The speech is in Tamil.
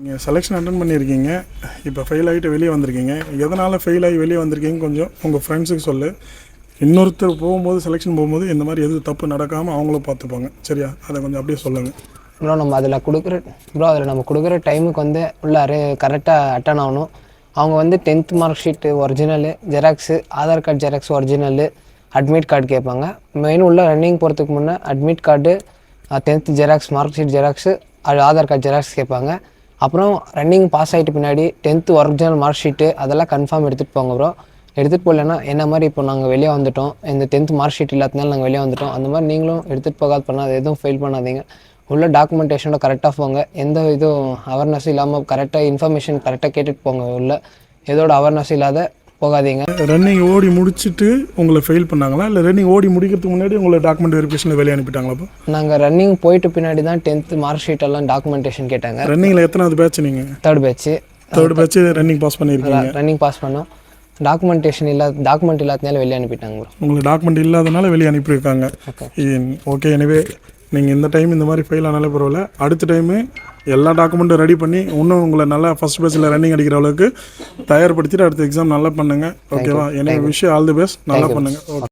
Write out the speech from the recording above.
நீங்கள் செலெக்ஷன் அட்டன் பண்ணியிருக்கீங்க, இப்போ ஃபெயில் ஆகிட்டு வெளியே வந்திருக்கீங்க. எதனால் ஃபெயில் ஆகி வெளியே வந்திருக்கீங்க கொஞ்சம் உங்கள் ஃப்ரெண்ட்ஸுக்கு சொல்லு. இன்னொருத்தர் போகும்போது செலெக்ஷன் போகும்போது இந்த மாதிரி எதுவும் தப்பு நடக்காமல் அவங்களும் பார்த்துப்பாங்க. சரியா? அதை கொஞ்சம் அப்படியே சொல்லுங்கள். ப்ரோ நம்ம கொடுக்குற டைமுக்கு வந்து உள்ளாரு கரெக்டாக அட்டன் ஆகணும். அவங்க வந்து 10th mark sheet original, xerox, Aadhaar card xerox original, admit card கேட்பாங்க. மெயின் உள்ள ரன்னிங் போகிறதுக்கு முன்னே admit card, 10th xerox, mark sheet xerox, Aadhaar card xerox கேட்பாங்க. அப்புறம் ரன்னிங் பாஸ் ஆகிட்டு பின்னாடி 10th ஒரிஜினல் மார்க் ஷீட்டு அதெல்லாம் கன்ஃபார்ம் எடுத்துகிட்டு போங்க ப்ரோ. எடுத்துகிட்டு போகலன்னா என்ன மாதிரி இப்போ நாங்கள் வெளியே வந்துட்டோம், இந்த 10th மார்க் ஷீட் இல்லாதனால நாங்கள் வெளியே வந்துட்டோம், அந்த மாதிரி நீங்களும் எடுத்துகிட்டு போகாது பண்ணாது, எதுவும் ஃபெயில் பண்ணாதீங்க. உள்ள டாக்குமெண்டேஷனோட கரெக்டாக போங்க. எந்த இதுவும் அவேர்னஸும் இல்லாமல் கரெக்டாக இன்ஃபர்மேஷன் கரெக்டாக கேட்டுட்டு போங்க. உள்ள எதோட அவேர்னஸ் இல்லாத போகாதீங்க. ரன்னிங் ஓடி முடிச்சுட்டு உங்களை ஃபெயில் பண்ணாங்களா, இல்லை ரன்னிங் ஓடி முடிக்கிறதுக்கு முன்னாடி உங்களை டாக்குமெண்ட் வெரிஃபிகேஷனில் வெளியே அனுப்பிட்டாங்களா? அப்போ நாங்கள் ரன்னிங் போயிட்டு பின்னாடி தான் 10th மார்க் ஷீட் எல்லாம் டாக்குமெண்டேஷன் கேட்டாங்க. ரன்னிங்கில் எத்தனாவது பேட்ச் நீங்கள்? தேர்ட் பேட்ச் ரன்னிங் பாஸ் பண்ணியிருக்கீங்க. ரன்னிங் பாஸ் பண்ணோம். டாக்குமெண்ட் இல்லாதனால வெளியே அனுப்பிட்டாங்க ப்ரோ. உங்களுக்கு டாக்குமெண்ட் இல்லாதனால வெளியே அனுப்பியிருக்காங்க. ஓகே. எனவே நீங்கள் இந்த டைம் இந்த மாதிரி ஃபெயில் ஆனாலே பரவாயில்ல. அடுத்த டைமு எல்லா டாக்குமெண்ட்டும் ரெடி பண்ணி இன்னும் உங்களை நல்லா ஃபஸ்ட் பேட்சில் ரன்னிங் அடிக்கிற அளவுக்கு தயார்படுத்திட்டு அடுத்த எக்ஸாம் நல்லா பண்ணுங்கள். ஓகேவா? எனவே விஷயம் ஆல் தி பெஸ்ட். நல்லா பண்ணுங்கள். ஓகே.